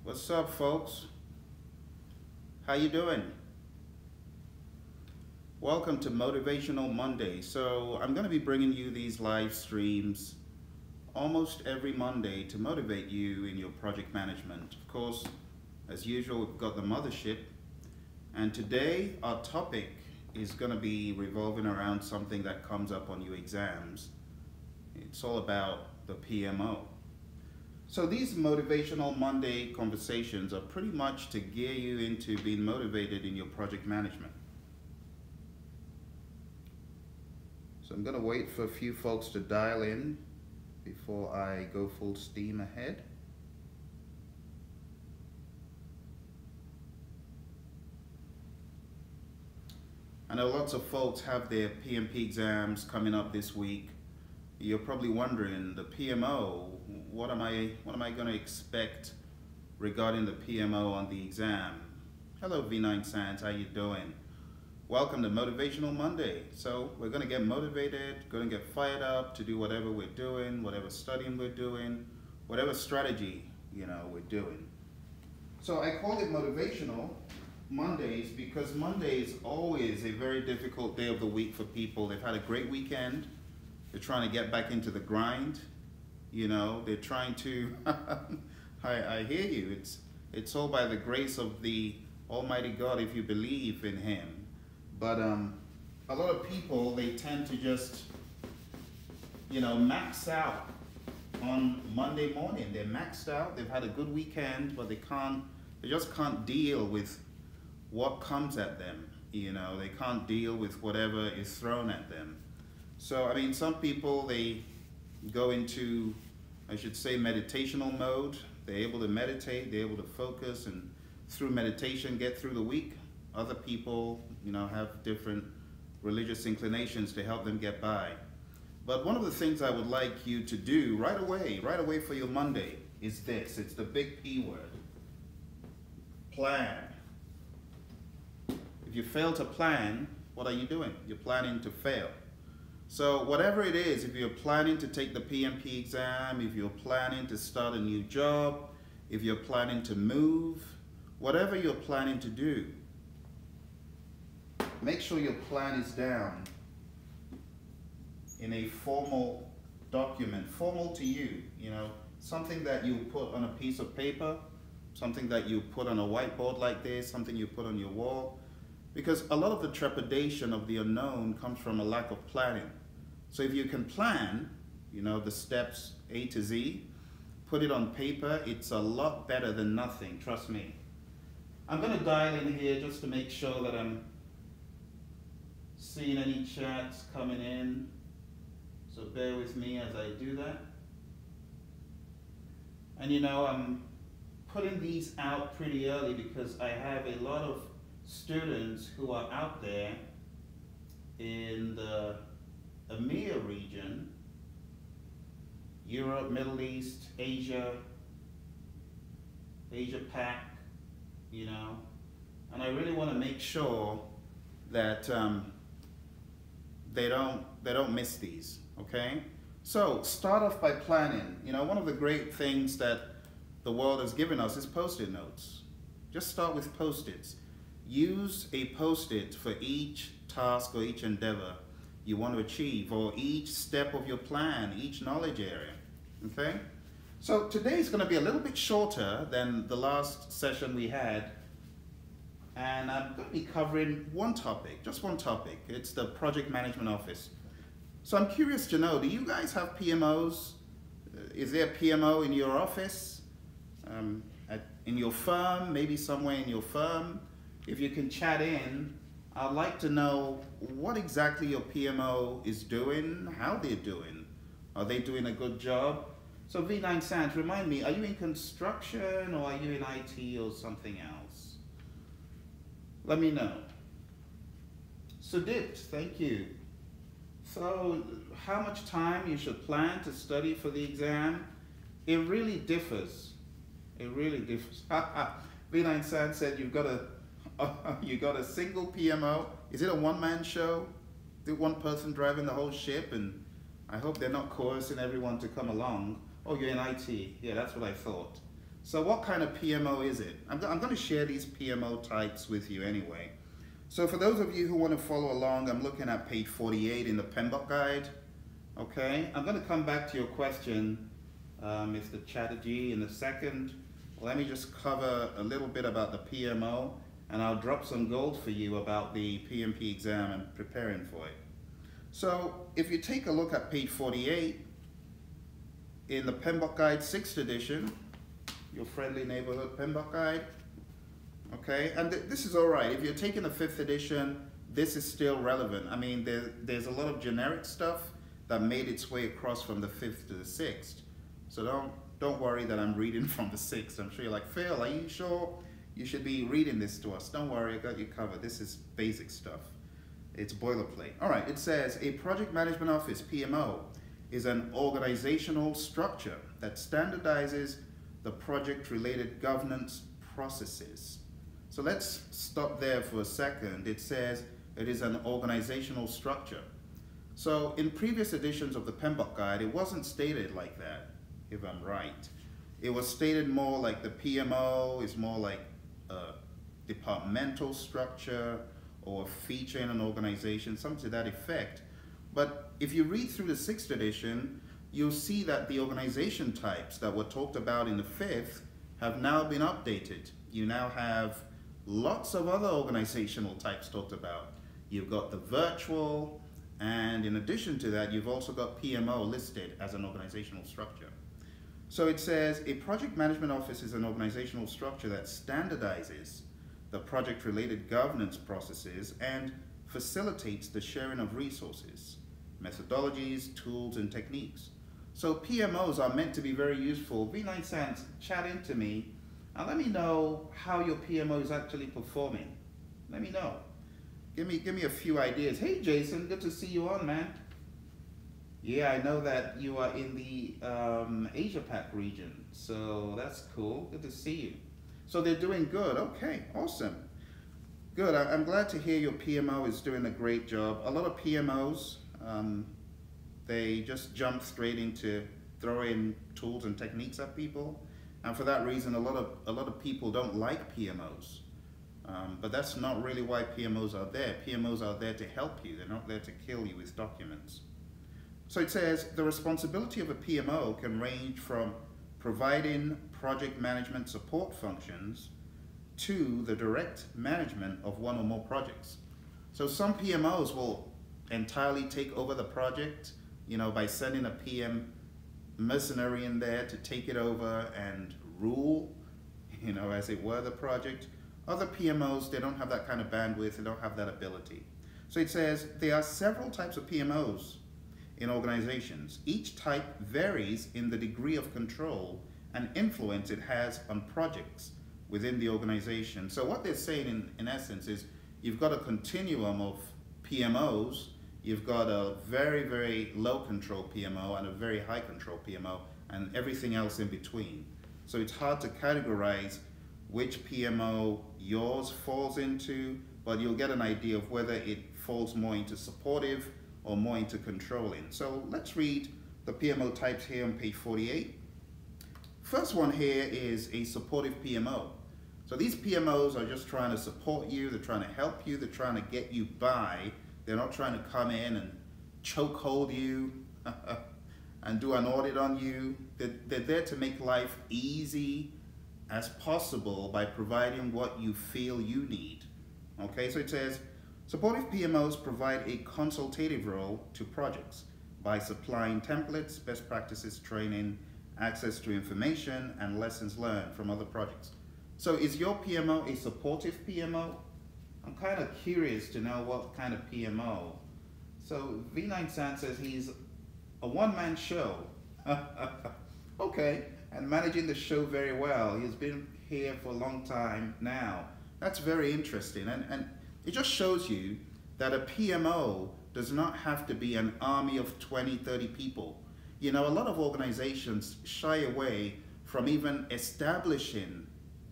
What's up, folks? How you doing? Welcome to Motivational Monday. So I'm going to be bringing you these live streams almost every Monday to motivate you in your project management. Of course, as usual, we've got the mothership. And today our topic is going to be revolving around something that comes up on your exams. It's all about the PMO. So these Motivational Monday conversations are pretty much to gear you into being motivated in your project management. So I'm going to wait for a few folks to dial in before I go full steam ahead. I know lots of folks have their PMP exams coming up this week. You're probably wondering, the PMO, what am I going to expect regarding the PMO on the exam? Hello V9 Sands, how you doing? Welcome to Motivational Monday. So we're going to get motivated, going to get fired up to do whatever we're doing, whatever studying we're doing, whatever strategy, we're doing. So I call it Motivational Mondays because Monday is always a very difficult day of the week for people. They've had a great weekend. They're trying to get back into the grind. They're trying to, I hear you. It's all by the grace of the Almighty God if you believe in Him. But a lot of people, they tend to just, max out on Monday morning. They're maxed out. They've had a good weekend, but they just can't deal with what comes at them. They can't deal with whatever is thrown at them. So, I mean, some people, they go into, I should say, meditational mode. They're able to meditate, they're able to focus, and through meditation get through the week. Other people, have different religious inclinations to help them get by. But one of the things I would like you to do right away for your Monday is this. It's the big P word. Plan. If you fail to plan, what are you doing? You're planning to fail. So whatever it is, if you're planning to take the PMP exam, if you're planning to start a new job, if you're planning to move, whatever you're planning to do, make sure your plan is down in a formal document, formal to you, something that you put on a piece of paper, something that you put on a whiteboard like this, something you put on your wall. Because a lot of the trepidation of the unknown comes from a lack of planning. So if you can plan, the steps A to Z, put it on paper, it's a lot better than nothing, trust me. I'm going to dial in here just to make sure that I'm seeing any chats coming in. So bear with me as I do that. And I'm putting these out pretty early because I have a lot of students who are out there in the EMEA region, Europe, Middle East, Asia Pac, and I really want to make sure that they don't miss these, okay? So start off by planning. One of the great things that the world has given us is Post-it notes. Just start with Post-its. Use a Post-it for each task or each endeavor you want to achieve, or each step of your plan, each knowledge area, okay? So today is going to be a little bit shorter than the last session we had, and I'm going to be covering one topic, just one topic. It's the Project Management Office. So I'm curious to know, do you guys have PMOs? Is there a PMO in your office, in your firm, maybe somewhere in your firm? If you can chat in, I'd like to know what exactly your PMO is doing, how they're doing. Are they doing a good job? So V9 Sands, remind me, are you in construction or are you in IT or something else? Let me know. Sudipt, thank you. So how much time you should plan to study for the exam? It really differs. It really differs. V9 Sands said you got a single PMO. Is it a one-man show? Is it one person driving the whole ship? And I hope they're not coercing everyone to come along. Oh, you're in IT. Yeah, that's what I thought. So what kind of PMO is it? I'm going to share these PMO types with you anyway. So for those of you who want to follow along, I'm looking at page 48 in the PMBOK guide. Okay, I'm going to come back to your question, Mr. Chatterjee, in a second. Let me just cover a little bit about the PMO, and I'll drop some gold for you about the PMP exam and preparing for it. So if you take a look at page 48 in the PMBOK guide 6th edition, your friendly neighborhood PMBOK guide, okay, and this is all right. If you're taking the 5th edition, this is still relevant. I mean, there's a lot of generic stuff that made its way across from the 5th to the 6th. So don't worry that I'm reading from the 6th. I'm sure you're like, Phil, are you sure you should be reading this to us? Don't worry, I got you covered. This is basic stuff. It's boilerplate. All right, it says a project management office, PMO, is an organizational structure that standardizes the project-related governance processes. So let's stop there for a second. It says it is an organizational structure. So in previous editions of the PMBOK guide, it wasn't stated like that, if I'm right. It was stated more like the PMO is more like a departmental structure or a feature in an organization, something to that effect. But if you read through the 6th edition, you'll see that the organization types that were talked about in the 5th have now been updated. You now have lots of other organizational types talked about. You've got the virtual, and in addition to that, you've also got PMO listed as an organizational structure. So it says a project management office is an organizational structure that standardizes the project-related governance processes and facilitates the sharing of resources, methodologies, tools, and techniques. So PMOs are meant to be very useful. Be nice and chat into me and let me know how your PMO is actually performing. Let me know. Give me a few ideas. Hey Jason, good to see you on, man. Yeah, I know that you are in the Asia Pac region, so that's cool. Good to see you. So they're doing good. Okay, awesome. Good. I'm glad to hear your PMO is doing a great job. A lot of PMOs, they just jump straight into throwing tools and techniques at people, and for that reason, a lot of people don't like PMOs. But that's not really why PMOs are there. PMOs are there to help you. They're not there to kill you with documents. So it says the responsibility of a PMO can range from providing project management support functions to the direct management of one or more projects. So some PMOs will entirely take over the project, you know, by sending a PM mercenary in there to take it over and rule, you know, as it were, the project. Other PMOs, they don't have that kind of bandwidth, they don't have that ability. So it says there are several types of PMOs in organizations. Each type varies in the degree of control and influence it has on projects within the organization. So what they're saying in essence is you've got a continuum of PMOs. You've got a very, very low control PMO and a very high control PMO and everything else in between. So it's hard to categorize which PMO yours falls into, but you'll get an idea of whether it falls more into supportive or more into controlling. So let's read the PMO types here on page 48. First one here is a supportive PMO. So these PMOs are just trying to support you, they're trying to help you, they're trying to get you by. They're not trying to come in and chokehold you and do an audit on you. They're there to make life easy as possible by providing what you feel you need. Okay, so it says, supportive PMOs provide a consultative role to projects by supplying templates, best practices, training, access to information, and lessons learned from other projects. So is your PMO a supportive PMO? I'm kind of curious to know what kind of PMO. So V9San says he's a one-man show. Okay, and managing the show very well. He's been here for a long time now. That's very interesting, and it just shows you that a PMO does not have to be an army of 20, 30 people. You know, a lot of organizations shy away from even establishing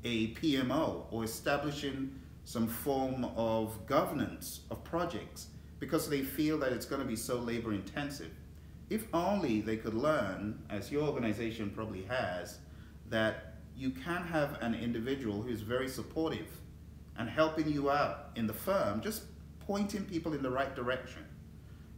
a PMO or establishing some form of governance of projects because they feel that it's going to be so labor intensive. If only they could learn, as your organization probably has, that you can have an individual who is very supportive and helping you out in the firm, just pointing people in the right direction.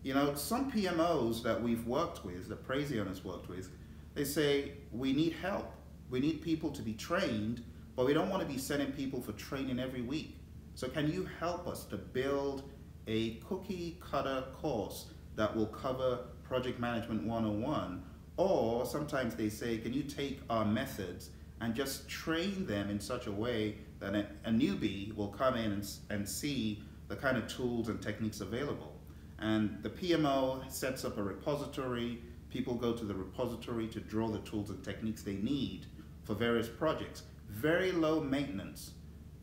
You know, some PMOs that we've worked with, that Praizion has worked with, they say, we need help. We need people to be trained, but we don't want to be sending people for training every week. So can you help us to build a cookie cutter course that will cover Project Management 101? Or sometimes they say, can you take our methods and just train them in such a way that a newbie will come in and see the kind of tools and techniques available. And the PMO sets up a repository. People go to the repository to draw the tools and techniques they need for various projects. Very low maintenance,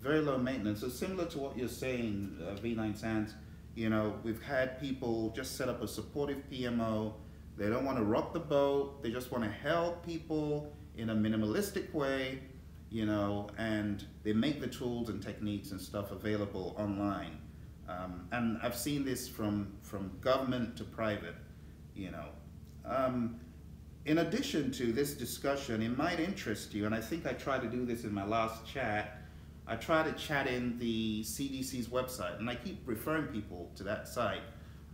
very low maintenance. So similar to what you're saying, V9 Sands, you know, we've had people just set up a supportive PMO. They don't want to rock the boat. They just want to help people in a minimalistic way, you know, and they make the tools and techniques and stuff available online. And I've seen this from government to private, you know. In addition to this discussion, it might interest you, and I think I tried to do this in my last chat. I try to chat in the CDC's website, and I keep referring people to that site.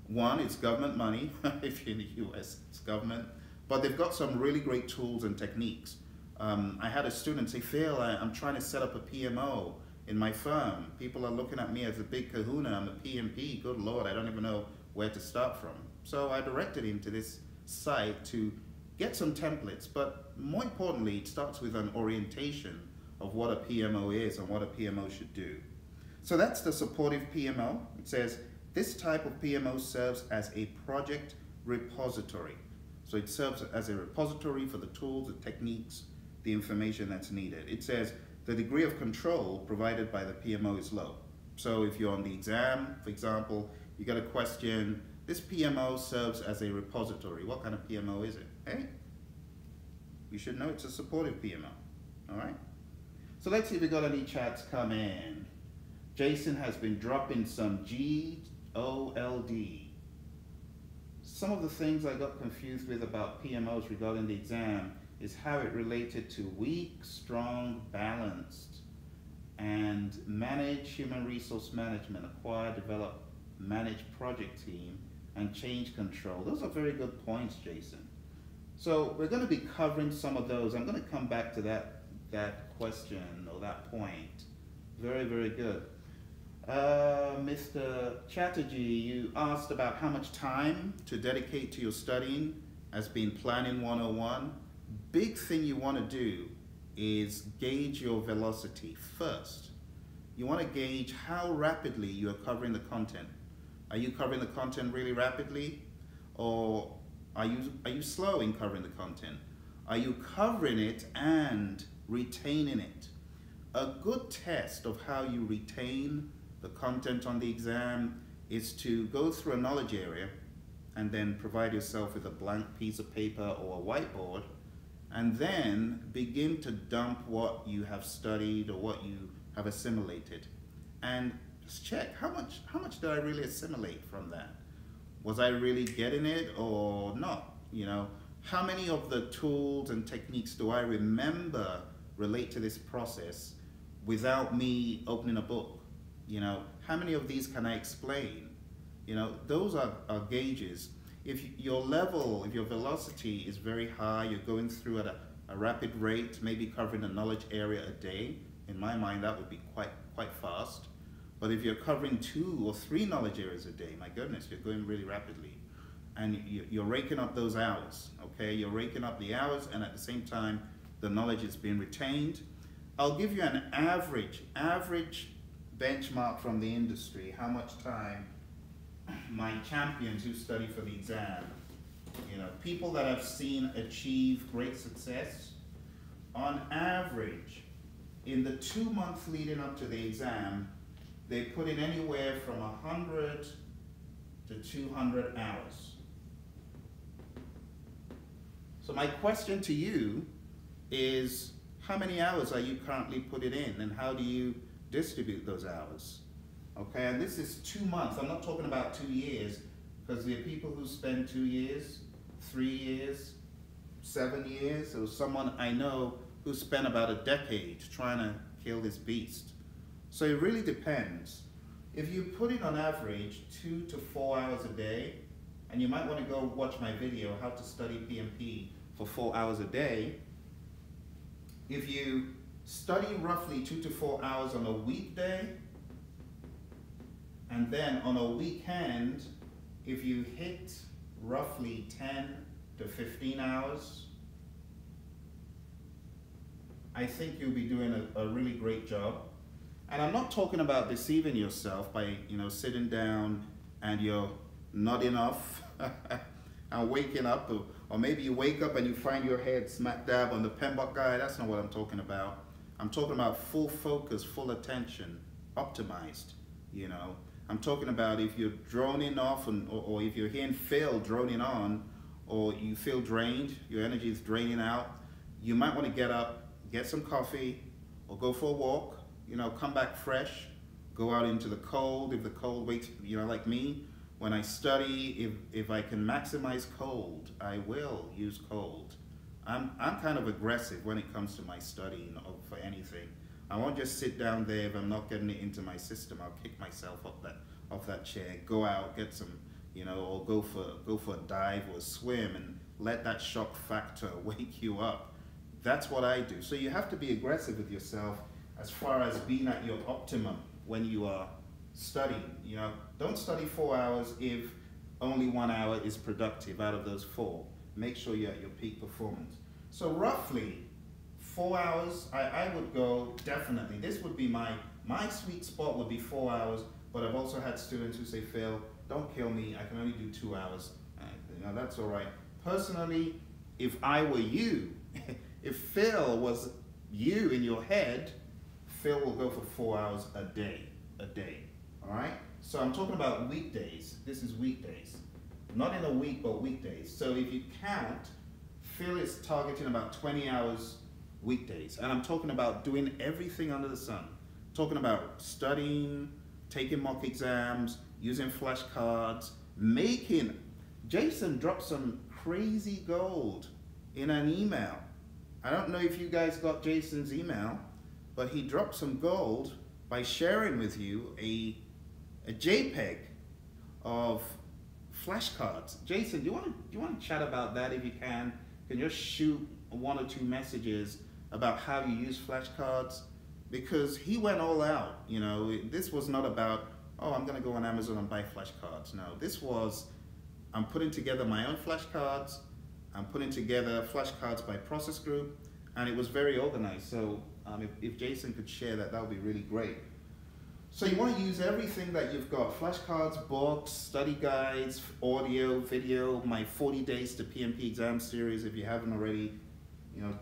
One, it's government money. If you're in the US, it's government. But they've got some really great tools and techniques. I had a student say, Phil, I'm trying to set up a PMO in my firm. People are looking at me as a big kahuna. I'm a PMP. Good Lord, I don't even know where to start from. So I directed him to this site to get some templates, but more importantly, it starts with an orientation of what a PMO is and what a PMO should do. So that's the supportive PMO. It says, this type of PMO serves as a project repository. So it serves as a repository for the tools, the techniques, the information that's needed. It says, the degree of control provided by the PMO is low. So if you're on the exam, for example, you get a question, this PMO serves as a repository. What kind of PMO is it? Hey, you should know it's a supportive PMO, all right? So let's see if we got any chats come in. Jason has been dropping some GOLD. Some of the things I got confused with about PMOs regarding the exam is how it related to weak, strong, balanced, and manage human resource management, acquire, develop, manage project team, and change control. Those are very good points, Jason. So we're going to be covering some of those. I'm going to come back to that question or that point. Very, very good. Mr. Chatterjee, you asked about how much time to dedicate to your studying as being Planning 101. Big thing you want to do is gauge your velocity first. You want to gauge how rapidly you are covering the content. Are you covering the content really rapidly? Or are you slow in covering the content? Are you covering it and retaining it? A good test of how you retain the content on the exam is to go through a knowledge area and then provide yourself with a blank piece of paper or a whiteboard, and then begin to dump what you have studied or what you have assimilated. And just check, how much did I really assimilate from that? Was I really getting it or not? You know, how many of the tools and techniques do I remember relate to this process without me opening a book? You know, how many of these can I explain? You know, those are gauges. If your level, if your velocity is very high, you're going through at a rapid rate, maybe covering a knowledge area a day, in my mind that would be quite fast. But if you're covering 2 or 3 knowledge areas a day, my goodness, you're going really rapidly. And you're raking up those hours, okay? You're raking up the hours, and at the same time, the knowledge is being retained. I'll give you an average benchmark from the industry, how much time my champions who study for the exam, you know, people that I've seen achieve great success, on average, in the 2 months leading up to the exam, they put in anywhere from 100 to 200 hours. So my question to you is, how many hours are you currently putting in, and how do you distribute those hours? Okay, and this is 2 months. I'm not talking about 2 years, because there are people who spend 2 years, 3 years, 7 years. There was someone I know who spent about a decade trying to kill this beast. So it really depends. If you put in on average 2 to 4 hours a day, and you might want to go watch my video, how to study PMP for 4 hours a day. If you study roughly 2 to 4 hours on a weekday, and then on a weekend, if you hit roughly 10 to 15 hours, I think you'll be doing a really great job. And I'm not talking about deceiving yourself by, sitting down and you're nodding off and waking up, or maybe you wake up and you find your head smack dab on the PMBOK guide. That's not what I'm talking about. I'm talking about full focus, full attention, optimized, I'm talking about if you're droning off or if you're hearing Phil droning on, or you feel drained, your energy is draining out, you might want to get up, get some coffee, or go for a walk, come back fresh, go out into the cold. If the cold wakes, like me, when I study, if I can maximize cold, I will use cold. I'm kind of aggressive when it comes to my studying for anything. I won't just sit down there if I'm not getting it into my system. I'll kick myself off that chair, go out, get some, or go for a dive or a swim, and let that shock factor wake you up. That's what I do. So you have to be aggressive with yourself as far as being at your optimum when you are studying. Don't study 4 hours if only 1 hour is productive out of those 4. Make sure you're at your peak performance. So roughly 4 hours, I would go definitely. This would be my sweet spot would be 4 hours, but I've also had students who say, Phil, don't kill me, I can only do 2 hours. That's all right. Personally, if I were you, if Phil was you in your head, Phil will go for 4 hours a day, all right? So I'm talking about weekdays. This is weekdays. Not in a week, but weekdays. So if you count, Phil is targeting about 20 hours weekdays. And I'm talking about doing everything under the sun. Talking about studying, taking mock exams, using flashcards, Jason dropped some crazy gold in an email. I don't know if you guys got Jason's email, but he dropped some gold by sharing with you a JPEG of flashcards. Jason, do you want to chat about that if you can? Can you just shoot 1 or 2 messages about how you use flashcards? Because he went all out. This was not about, oh, I'm going to go on Amazon and buy flashcards. No, this was, I'm putting together my own flashcards. I'm putting together flashcards by process group, and it was very organized. So if Jason could share that, that would be really great. So you want to use everything that you've got: flashcards, books, study guides, audio, video, my 40 Days to PMP exam series, if you haven't already,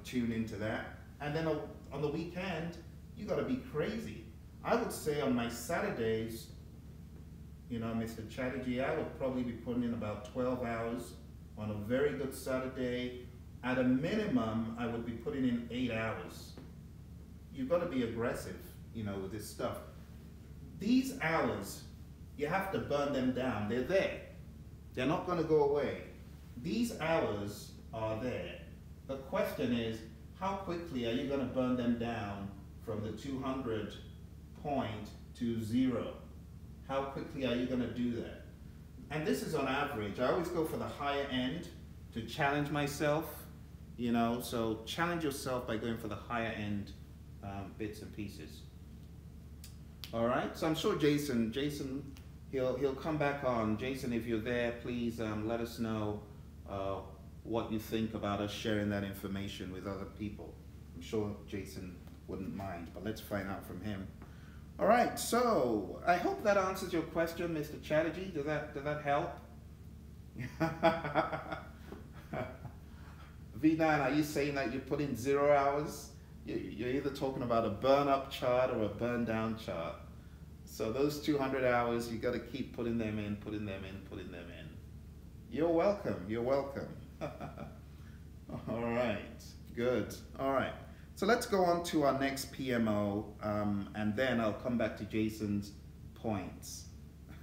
tune into that. And then on the weekend, you got to be crazy. I would say on my Saturdays, Mr. Chatterjee, I would probably be putting in about 12 hours on a very good Saturday. At a minimum, I would be putting in 8 hours. You've got to be aggressive, with this stuff. These hours, you have to burn them down. They're there. They're not going to go away. These hours are there. The question is, how quickly are you going to burn them down from the 200 point to 0? How quickly are you going to do that? And this is on average. I always go for the higher end to challenge myself, so challenge yourself by going for the higher end bits and pieces. All right, so I'm sure Jason, he'll come back on. Jason, if you're there, please let us know what you think about us sharing that information with other people. I'm sure Jason wouldn't mind, but let's find out from him. All right, so I hope that answers your question, Mr. Chatterjee. Does that help? V9, are you saying that you put in 0 hours? You're either talking about a burn up chart or a burn down chart. So those 200 hours, you got to keep putting them in, putting them in, putting them in. You're welcome. You're welcome. All right. Good. All right. So let's go on to our next PMO, and then I'll come back to Jason's points.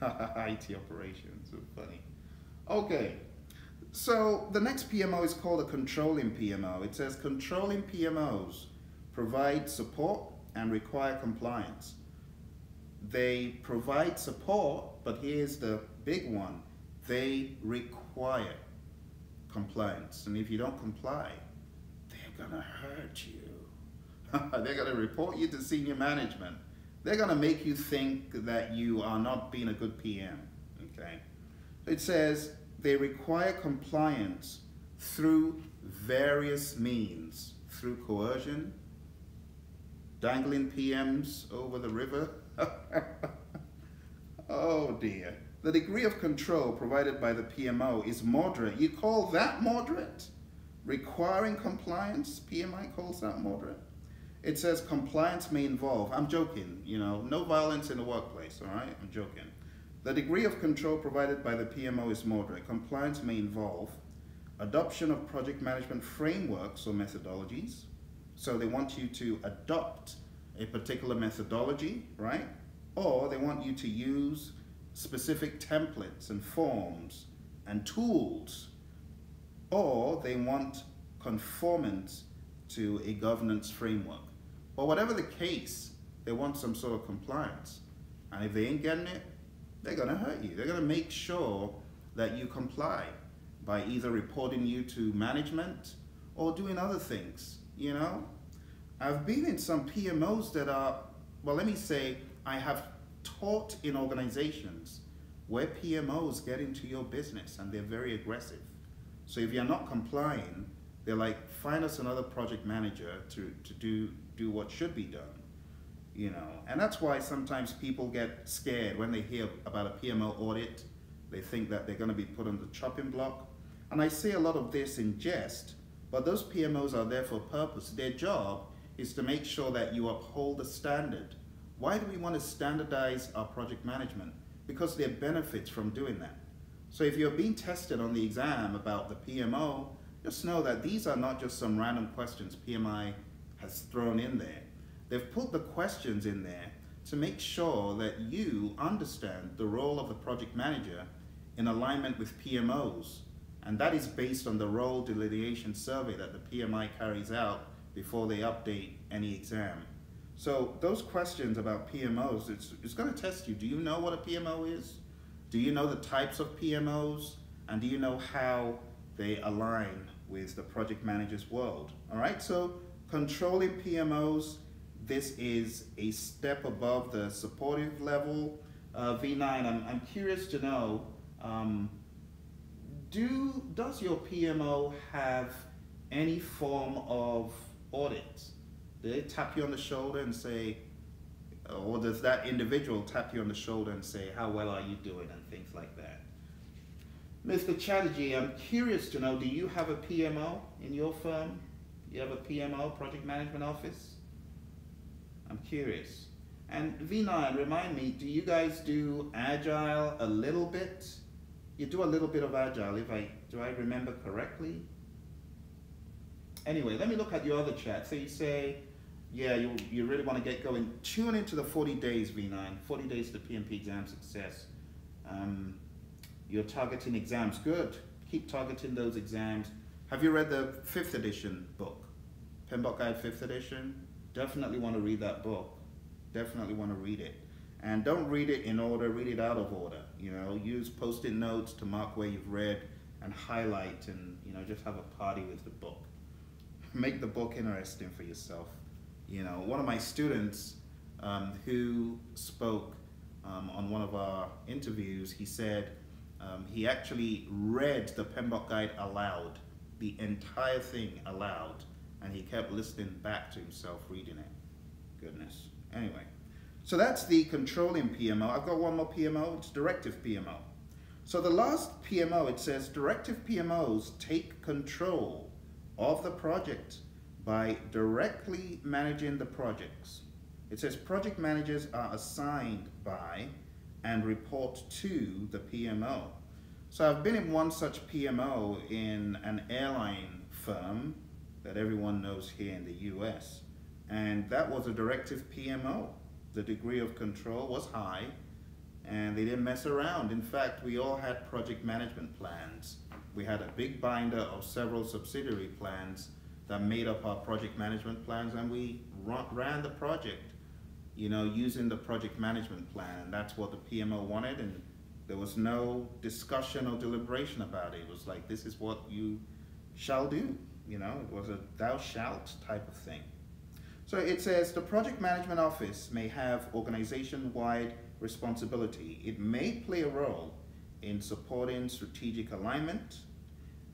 IT operations. So funny. Okay. So the next PMO is called a controlling PMO. It says controlling PMOs provide support and require compliance. They provide support, but here's the big one. They require compliance. And if you don't comply, they're gonna hurt you. They're gonna report you to senior management. They're gonna make you think that you are not being a good PM, okay? It says they require compliance through various means, through coercion, dangling PMs over the river. Oh dear. The degree of control provided by the PMO is moderate. You call that moderate? Requiring compliance, PMI calls that moderate. It says compliance may involve, I'm joking, you know, no violence in the workplace, all right? I'm joking. The degree of control provided by the PMO is moderate. Compliance may involve adoption of project management frameworks or methodologies. So they want you to adopt a particular methodology, right? Or they want you to use specific templates and forms and tools. Or they want conformance to a governance framework. But whatever the case, they want some sort of compliance. And if they ain't getting it, they're gonna hurt you. They're gonna make sure that you comply by either reporting you to management or doing other things, you know? I've been in some PMOs that are, well, let me say, I have taught in organizations where PMOs get into your business and they're very aggressive. So if you're not complying, they're like, find us another project manager to do what should be done. You know, and that's why sometimes people get scared when they hear about a PMO audit. They think that they're going to be put on the chopping block. And I say a lot of this in jest, but those PMOs are there for a purpose. Their job is to make sure that you uphold the standard. Why do we want to standardize our project management? Because there are benefits from doing that. So if you're being tested on the exam about the PMO, just know that these are not just some random questions PMI has thrown in there. They've put the questions in there to make sure that you understand the role of the project manager in alignment with PMOs. And that is based on the role delineation survey that the PMI carries out before they update any exam. So those questions about PMOs, it's going to test you. Do you know what a PMO is? Do you know the types of PMOs? And do you know how they align with the project manager's world? All right, so controlling PMOs, this is a step above the supportive level. V9, I'm curious to know, does your PMO have any form of audit? Do they tap you on the shoulder and say, or does that individual tap you on the shoulder and say, how well are you doing, and things like that? Mr. Chatterjee, I'm curious to know, do you have a PMO in your firm? You have a PMO, Project Management Office? I'm curious. And V9, remind me, do you guys do Agile a little bit? You do a little bit of Agile, do I remember correctly? Anyway, let me look at your other chat. So you say, yeah, you really want to get going. Tune into the 40 days, V9, 40 days to PMP exam success. You're targeting exams, good. Keep targeting those exams. Have you read the 5th edition book? PMBOK Guide 5th edition? Definitely want to read that book. Definitely want to read it. And don't read it in order, read it out of order. You know, use post-it notes to mark where you've read and highlight, and you know, just have a party with the book. Make the book interesting for yourself. You know, one of my students who spoke on one of our interviews, he said he actually read the PMBOK Guide aloud, the entire thing aloud, and he kept listening back to himself reading it. Goodness. Anyway, so that's the controlling PMO. I've got one more PMO, it's directive PMO. So the last PMO, it says directive PMOs take control of the project by directly managing the projects. It says project managers are assigned by and report to the PMO. So I've been in one such PMO in an airline firm that everyone knows here in the US. And that was a directive PMO. The degree of control was high and they didn't mess around. In fact, we all had project management plans we had a big binder of several subsidiary plans that made up our project management plans, and we ran the project, using the project management plan, and that's what the PMO wanted, and there was no discussion or deliberation about it. It was like, this is what you shall do, it was a thou shalt type of thing. So it says the project management office may have organization-wide responsibility. It may play a role in supporting strategic alignment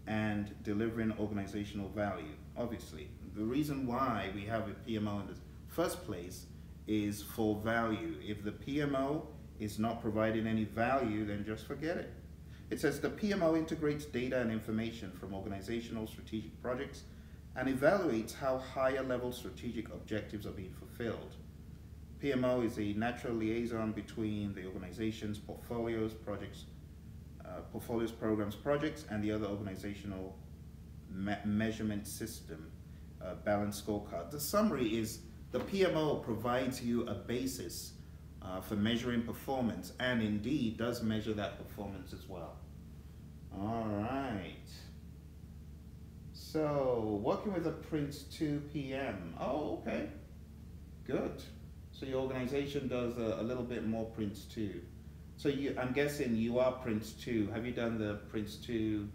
and delivering organizational value. Obviously, the reason why we have a PMO in the first place is for value. If the PMO is not providing any value, then just forget it. It says the PMO integrates data and information from organizational strategic projects and evaluates how higher level strategic objectives are being fulfilled. PMO is a natural liaison between the organization's portfolios, programs, projects, and the other organizational measurement system, balanced scorecard. The summary is the PMO provides you a basis for measuring performance, and indeed does measure that performance as well. All right. So, working with a Prince 2 PM. Oh, okay. Good. So your organization does a little bit more Prince 2. So I'm guessing you are Prince 2. Have you done the Prince 2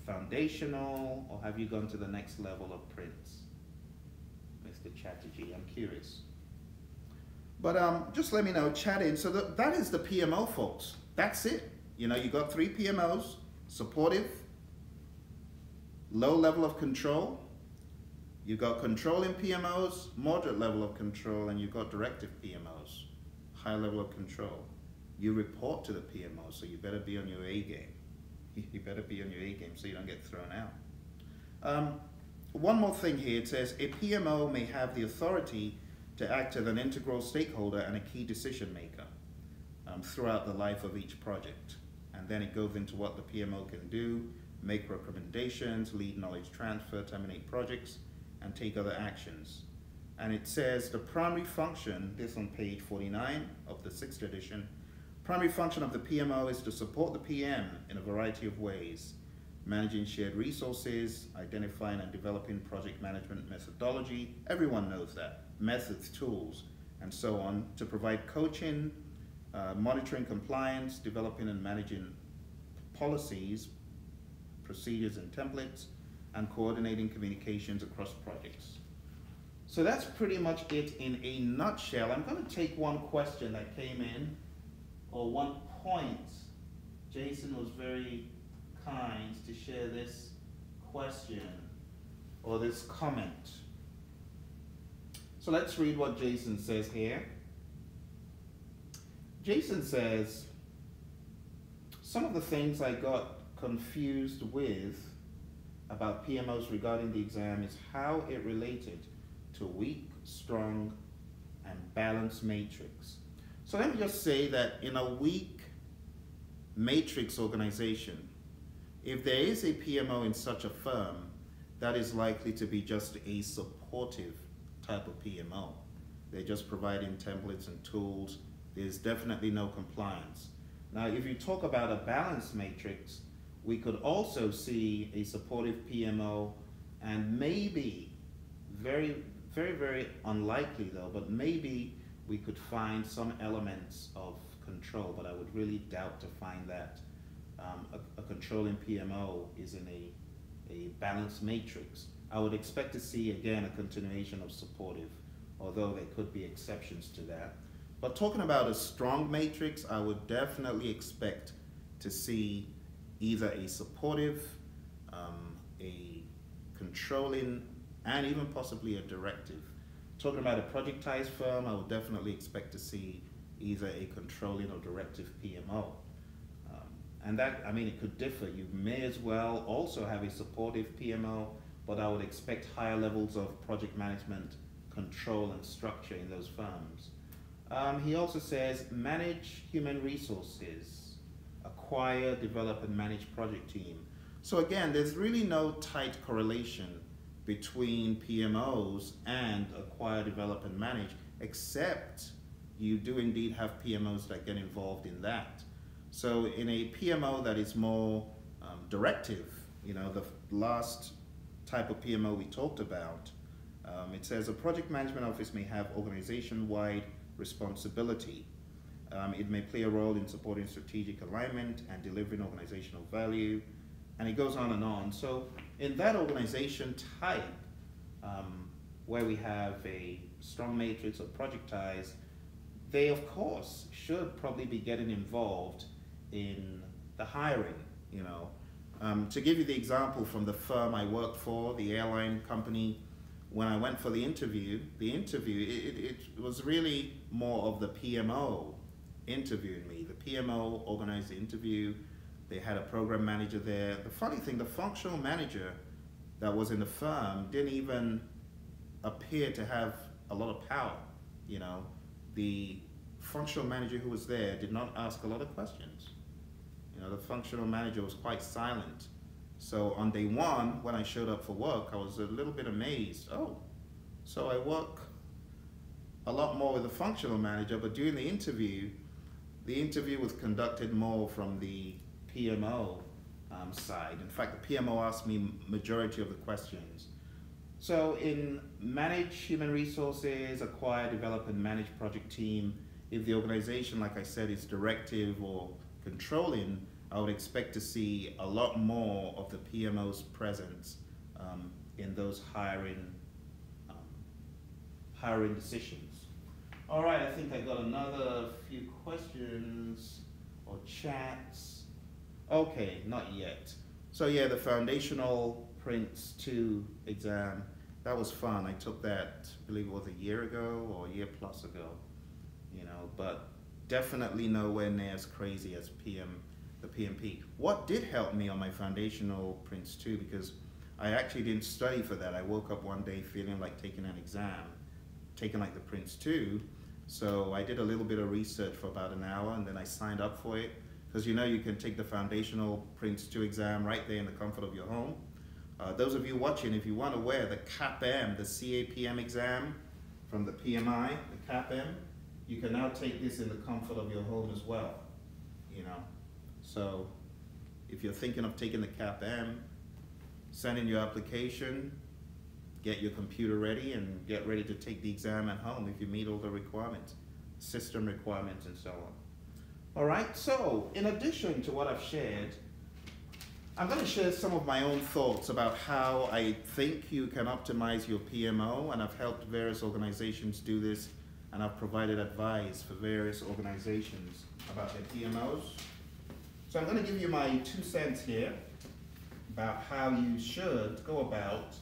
foundational, or have you gone to the next level of Prince? Mr. Chatterjee, I'm curious. But just let me know, chat in. So that is the PMO, folks. That's it. You got 3 PMOs: supportive, low level of control. You got controlling PMOs, moderate level of control, and you got directive PMOs, high level of control. You report to the PMO, so you better be on your A game. You better be on your A game so you don't get thrown out. One more thing here, it says a PMO may have the authority to act as an integral stakeholder and a key decision maker throughout the life of each project. And then it goes into what the PMO can do: make recommendations, lead knowledge transfer, terminate projects, and take other actions. And it says the primary function, this on page 49 of the 6th edition, primary function of the PMO is to support the PM in a variety of ways: managing shared resources, identifying and developing project management methodology, everyone knows that, methods, tools, and so on, to provide coaching, monitoring compliance, developing and managing policies, procedures and templates, and coordinating communications across projects. So that's pretty much it in a nutshell. I'm going to take one question that came in, or one point. Jason was very kind to share this question or this comment. So let's read what Jason says here. Jason says, some of the things I got confused with about PMOs regarding the exam is how it related to weak, strong, and balanced matrix. So let me just say that in a weak matrix organization, if there is a PMO in such a firm, that is likely to be just a supportive type of PMO. They're just providing templates and tools. There's definitely no compliance. Now, if you talk about a balanced matrix, we could also see a supportive PMO, and maybe, very, very, very unlikely though, but maybe we could find some elements of control, but I would really doubt to find that a controlling PMO is in a balanced matrix. I would expect to see, again, a continuation of supportive, although there could be exceptions to that. But talking about a strong matrix, I would definitely expect to see either a supportive, a controlling, and even possibly a directive. Talking about a projectized firm, I would definitely expect to see either a controlling or directive PMO. And that, I mean, it could differ. You may as well also have a supportive PMO, but I would expect higher levels of project management control and structure in those firms. He also says, manage human resources, acquire, develop, and manage project team. So again, there's really no tight correlation between PMOs and acquire, develop, and manage, except you do indeed have PMOs that get involved in that. So in a PMO that is more directive, the last type of PMO we talked about, it says a project management office may have organization-wide responsibility. It may play a role in supporting strategic alignment and delivering organizational value, and it goes on and on. So in that organization type, where we have a strong matrix of projectize, they of course should probably be getting involved in the hiring. To give you the example from the firm I worked for, the airline company, when I went for the interview, it was really more of the PMO interviewing me. The PMO organized the interview. They had a program manager there. The funny thing, the functional manager that was in the firm didn't even appear to have a lot of power. The functional manager who was there did not ask a lot of questions. The functional manager was quite silent. So on day one, when I showed up for work, I was a little bit amazed. Oh, so I work a lot more with the functional manager, but during the interview was conducted more from the PMO side. In fact, the PMO asked me majority of the questions. So in manage human resources, acquire, develop, and manage project team, if the organization, like I said, is directive or controlling, I would expect to see a lot more of the PMO's presence in those hiring decisions. All right, I think I got another few questions or chats. Okay, not yet. So yeah, the foundational Prince 2 exam, that was fun. I took that, I believe it was a year ago or a year plus ago, but definitely nowhere near as crazy as the PMP. What did help me on my foundational Prince 2, because I actually didn't study for that. I woke up one day feeling like taking an exam, taking like the Prince 2. So I did a little bit of research for about an hour and then I signed up for it. Because you can take the foundational Prince 2 exam right there in the comfort of your home. Those of you watching, if you want to wear the CAPM, the CAPM exam from the PMI, the CAPM, you can now take this in the comfort of your home as well. So if you're thinking of taking the CAPM, send in your application, get your computer ready, and get ready to take the exam at home if you meet all the requirements, system requirements, and so on. All right, so in addition to what I've shared, I'm going to share some of my own thoughts about how I think you can optimize your PMO, and I've helped various organizations do this, and I've provided advice for various organizations about their PMOs. So I'm going to give you my 2 cents here about how you should go about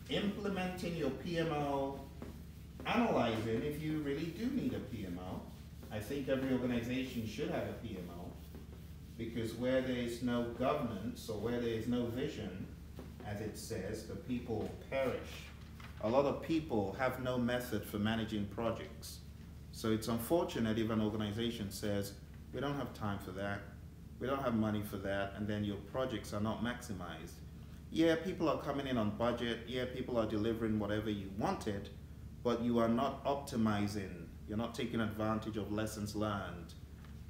implementing your PMO, analyzing if you really do need a PMO. I think every organization should have a PMO, because where there is no governance or where there is no vision, as it says, the people perish. A lot of people have no method for managing projects. So it's unfortunate if an organization says, we don't have time for that, we don't have money for that, and then your projects are not maximized. Yeah, people are coming in on budget, yeah, people are delivering whatever you wanted, but you are not optimizing. You're not taking advantage of lessons learned.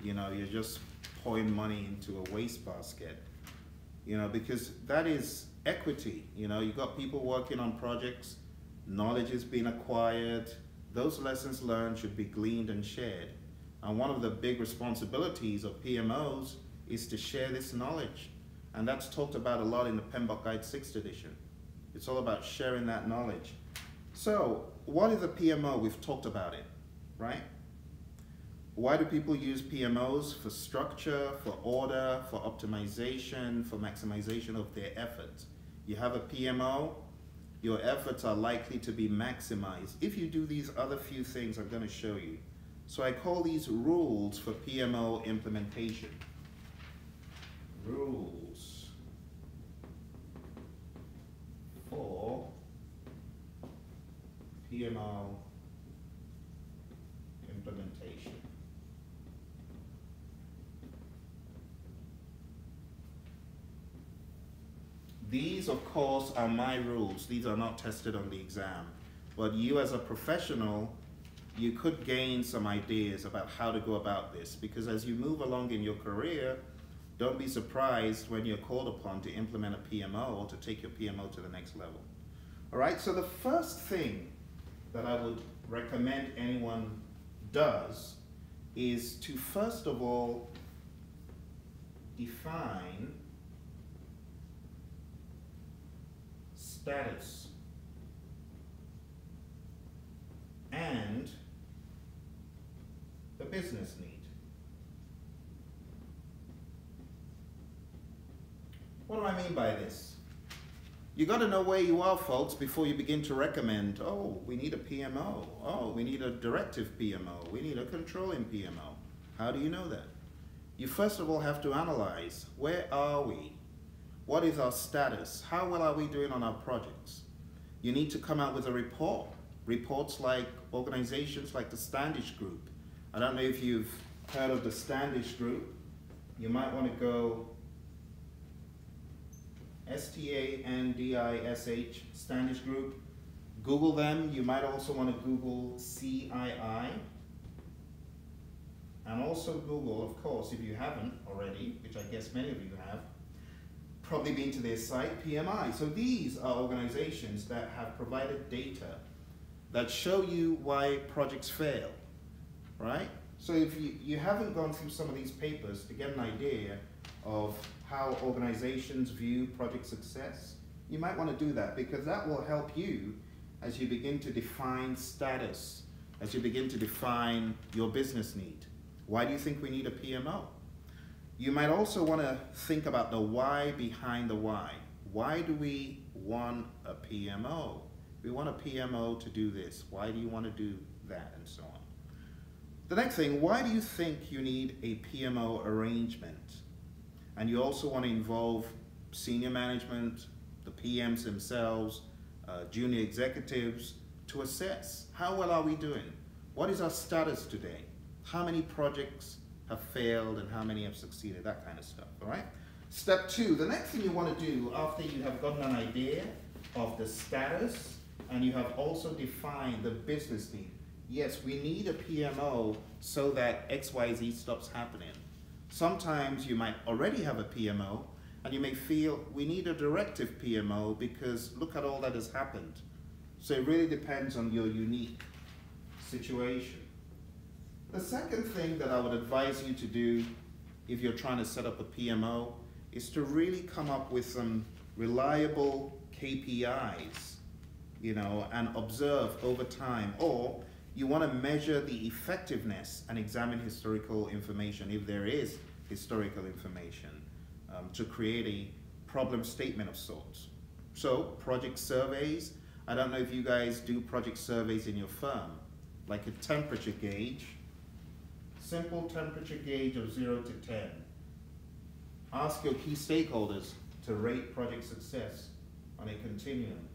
You're just pouring money into a wastebasket. Because that is equity. You've got people working on projects, knowledge is being acquired, those lessons learned should be gleaned and shared. And one of the big responsibilities of PMOs is to share this knowledge. And that's talked about a lot in the PMBOK Guide 6th edition. It's all about sharing that knowledge. So, what is a PMO? We've talked about it, right? Why do people use PMOs? For structure, for order, for optimization, for maximization of their efforts. You have a PMO, your efforts are likely to be maximized if you do these other few things I'm going to show you. So I call these rules for PMO implementation. Rules for PMO implementation. These, of course, are my rules. These are not tested on the exam. But you as a professional, you could gain some ideas about how to go about this, because as you move along in your career, don't be surprised when you're called upon to implement a PMO or to take your PMO to the next level. All right, so the first thing that I would recommend anyone does is to first of all define status and the business need. What do I mean by this? You got to know where you are, folks, before you begin to recommend, oh, we need a PMO. Oh, we need a directive PMO. We need a controlling PMO. How do you know that? You first of all have to analyze, where are we? What is our status? How well are we doing on our projects? You need to come out with a report. Reports like organizations like the Standish Group. I don't know if you've heard of the Standish Group. You might want to go STANDISH, Standish Group. Google them. You might also want to Google CII. And also Google, of course, if you haven't already, which I guess many of you have, probably been to their site, PMI. So these are organizations that have provided data that show you why projects fail, right? So if you haven't gone through some of these papers to get an idea of how organizations view project success, you might want to do that, because that will help you as you begin to define status, as you begin to define your business need. Why do you think we need a PMO? You might also want to think about the why behind the why. Why do we want a PMO? We want a PMO to do this. Why do you want to do that, and so on. The next thing, why do you think you need a PMO arrangement? And you also want to involve senior management, the PMs themselves, junior executives, to assess how well are we doing? What is our status today? How many projects have failed and how many have succeeded? That kind of stuff, all right? Step two, the next thing you want to do after you have gotten an idea of the status and you have also defined the business need. Yes, we need a PMO so that XYZ stops happening. Sometimes you might already have a PMO and you may feel we need a directive PMO because look at all that has happened. So it really depends on your unique situation. The second thing that I would advise you to do if you're trying to set up a PMO is to really come up with some reliable KPIs, and observe over time, or you want to measure the effectiveness and examine historical information, if there is historical information, to create a problem statement of sorts. So project surveys, I don't know if you guys do project surveys in your firm, like a temperature gauge, simple temperature gauge of 0 to 10. Ask your key stakeholders to rate project success on a continuum.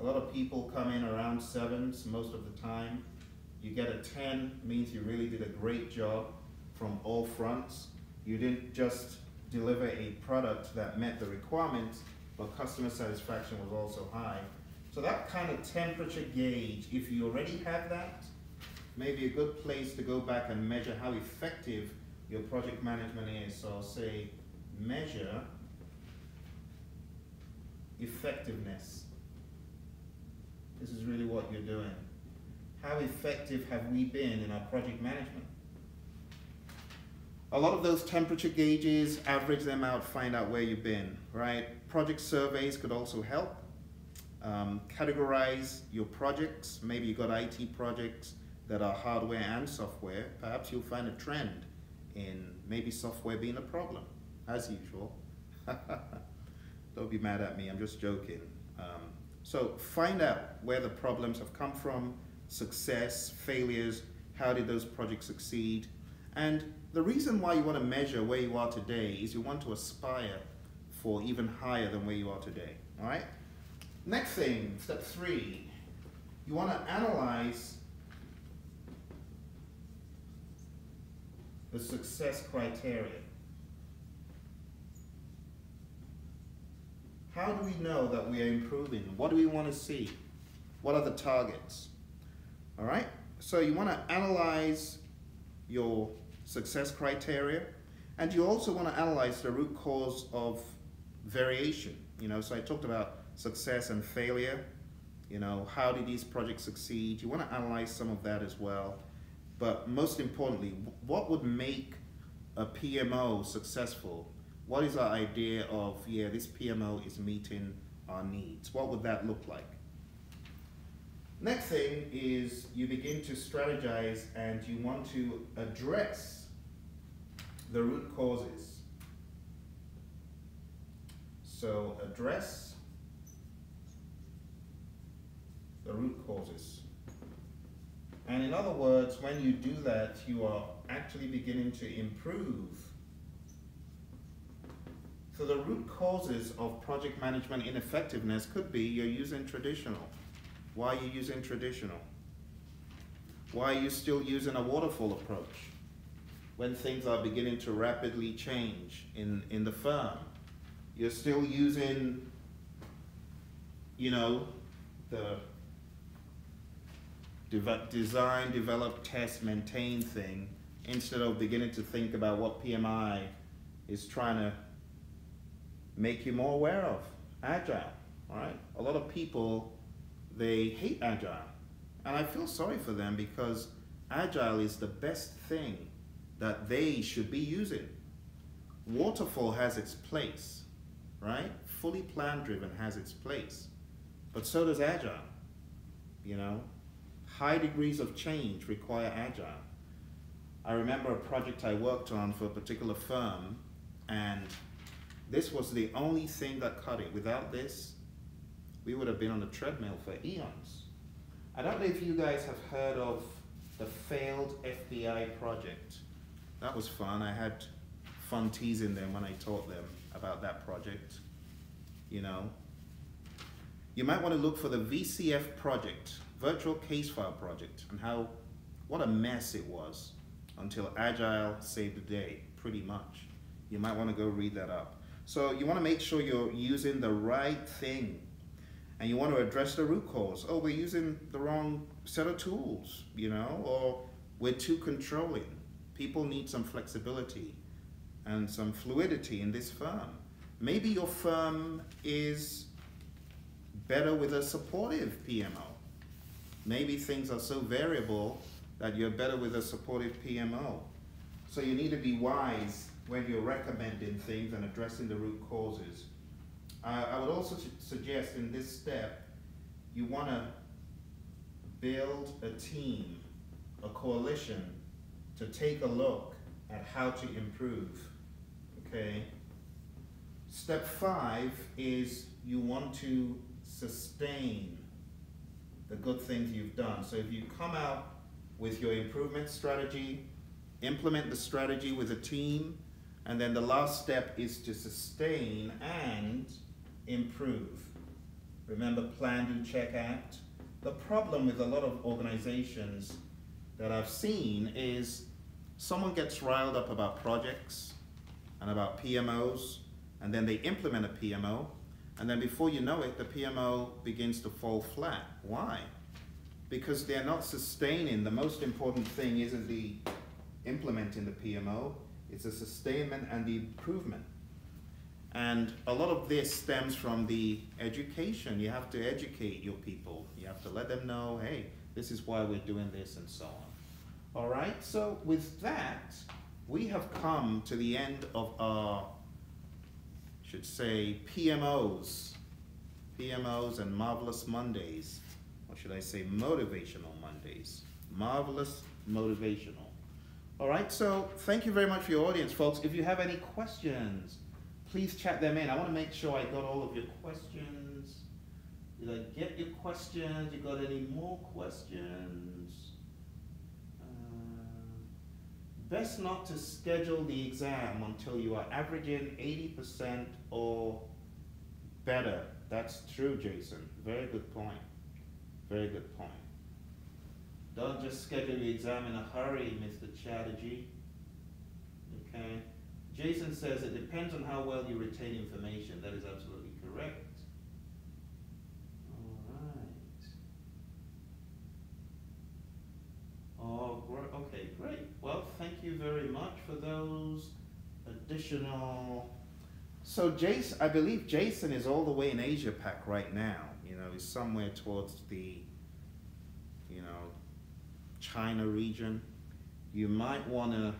A lot of people come in around 7s most of the time. You get a 10, means you really did a great job from all fronts. You didn't just deliver a product that met the requirements, but customer satisfaction was also high. So that kind of temperature gauge, if you already have that, may be a good place to go back and measure how effective your project management is. So I'll say measure effectiveness. This is really what you're doing. How effective have we been in our project management? A lot of those temperature gauges, average them out, find out where you've been, right? Project surveys could also help. Categorize your projects. Maybe you've got IT projects that are hardware and software. Perhaps you'll find a trend in maybe software being a problem, as usual. Don't be mad at me, I'm just joking. So find out where the problems have come from, success, failures, how did those projects succeed? And the reason why you want to measure where you are today is you want to aspire for even higher than where you are today, all right? Next thing, step 3, you want to analyze the success criteria. How do we know that we are improving? What do we want to see? What are the targets? All right, so you want to analyze your success criteria And you also want to analyze the root cause of variation. So I talked about success and failure. How did these projects succeed? You want to analyze some of that as well. But most importantly, what would make a PMO successful? What is our idea of, yeah, this PMO is meeting our needs? What would that look like? Next thing is you begin to strategize and you want to address the root causes. So address the root causes. And in other words, when you do that, you are actually beginning to improve. So the root causes of project management ineffectiveness could be you're using traditional. Why are you using traditional? Why are you still using a waterfall approach when things are beginning to rapidly change in the firm? You're still using, the design, develop, test, maintain thing, instead of beginning to think about what PMI is trying to make you more aware of. Agile, all right? A lot of people, they hate Agile. And I feel sorry for them because Agile is the best thing that they should be using. Waterfall has its place, right? Fully plan driven has its place, but so does Agile. High degrees of change require Agile. I remember a project I worked on for a particular firm, and this was the only thing that cut it. Without this, we would have been on the treadmill for eons. I don't know if you guys have heard of the failed FBI project. That was fun. I had fun teasing them when I taught them about that project. You might want to look for the VCF project, Virtual Case File Project, and what a mess it was until Agile saved the day, pretty much. You might want to go read that up. So you want to make sure you're using the right thing, and you want to address the root cause. Oh, we're using the wrong set of tools, or we're too controlling. People need some flexibility and some fluidity in this firm. Maybe your firm is better with a supportive PMO. Maybe things are so variable that you're better with a supportive PMO. So you need to be wise when you're recommending things and addressing the root causes. I would also suggest in this step, you want to build a team, a coalition, to take a look at how to improve, okay? Step 5 is you want to sustain the good things you've done. So if you come out with your improvement strategy, implement the strategy with a team, and then the last step is to sustain and improve. Remember, plan, do, check, act. The problem with a lot of organizations that I've seen is someone gets riled up about projects and about PMOs, and then they implement a PMO, and then before you know it, the PMO begins to fall flat. Why? Because they're not sustaining. The most important thing isn't the implementing the PMO, it's the sustainment and the improvement. And a lot of this stems from the education. You have to educate your people. You have to let them know, hey, this is why we're doing this, and so on. All right, so with that, we have come to the end of our, should say, PMOs and Marvelous Mondays, or should I say Motivational Mondays. Marvelous Motivational. All right, so thank you very much for your audience, folks. If you have any questions, please chat them in. I want to make sure I got all of your questions. Did I get your questions? You got any more questions? Best not to schedule the exam until you are averaging 80% or better. That's true, Jason. Very good point. Very good point. Don't just schedule the exam in a hurry, Mr. Chatterjee. Okay. Jason says it depends on how well you retain information. That is absolutely correct. All right. Oh, okay, great. Well, thank you very much for those additional. So Jason, I believe Jason is all the way in Asia Pac right now. You know, he's somewhere towards the, you know, China region. You might want to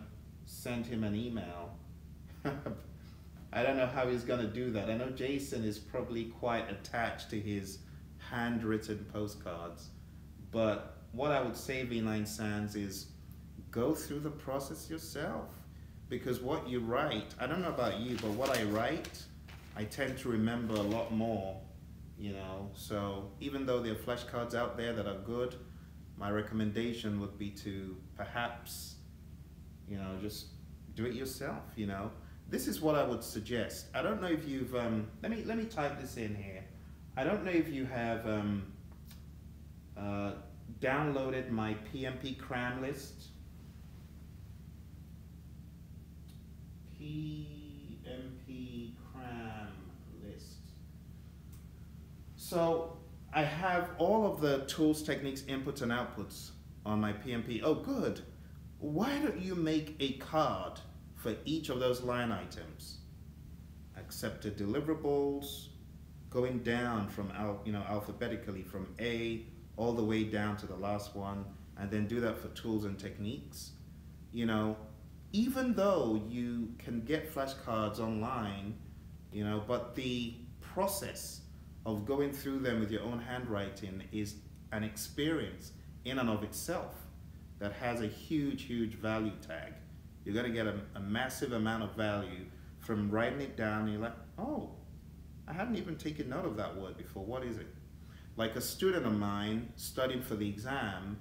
send him an email. I don't know how he's going to do that. I know Jason is probably quite attached to his handwritten postcards. But what I would say, V9 Sands, is go through the process yourself. Because what you write, I don't know about you, but what I write, I tend to remember a lot more, you know. So even though there are flashcards out there that are good, my recommendation would be to perhaps, you know, just do it yourself, you know. This is what I would suggest. I don't know if you've, let me type this in here. I don't know if you have downloaded my PMP cram list. PMP cram list. So I have all of the tools, techniques, inputs, and outputs on my PMP. Oh, good. Why don't you make a card for each of those line items? Accepted deliverables, going down from alphabetically from A all the way down to the last one, and then do that for tools and techniques. You know, even though you can get flashcards online, you know, but the process of going through them with your own handwriting is an experience in and of itself that has a huge, huge value tag. You're gonna get a massive amount of value from writing it down, and you're like, oh, I hadn't even taken note of that word before, what is it? Like a student of mine studying for the exam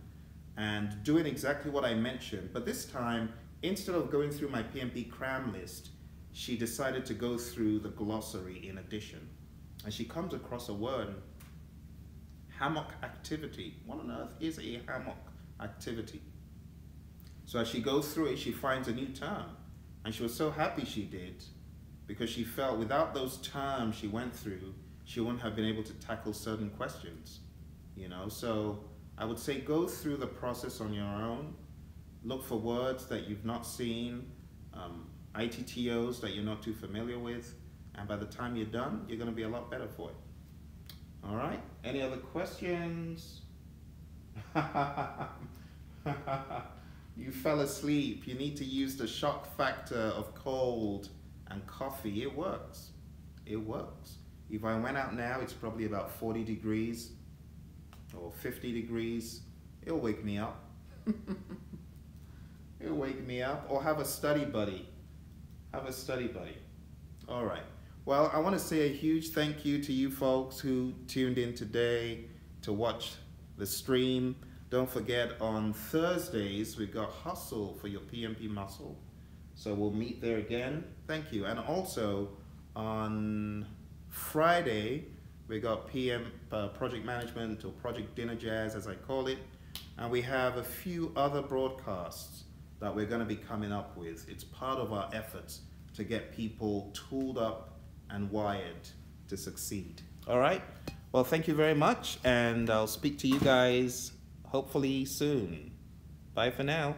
and doing exactly what I mentioned, but this time, instead of going through my PMP cram list, she decided to go through the glossary in addition. And she comes across a word, hammock activity. What on earth is a hammock activity? So as she goes through it, she finds a new term. And she was so happy she did, because she felt without those terms she went through, she wouldn't have been able to tackle certain questions. You know, so I would say go through the process on your own. Look for words that you've not seen, ITTOs that you're not too familiar with, and by the time you're done, you're going to be a lot better for it. All right, any other questions? You fell asleep. You need to use the shock factor of cold and coffee. It works. It works. If I went out now, it's probably about 40 degrees or 50 degrees. It'll wake me up. It'll wake me up. Or have a study buddy. Have a study buddy. All right. Well, I want to say a huge thank you to you folks who tuned in today to watch the stream. Don't forget, on Thursdays, we've got Hustle for your PMP muscle. So we'll meet there again. Thank you. And also, on Friday, we got Project Management, or Project Dinner Jazz, as I call it. And we have a few other broadcasts that we're going to be coming up with. It's part of our efforts to get people tooled up and wired to succeed. All right? Well, thank you very much, and I'll speak to you guys hopefully soon. Bye for now.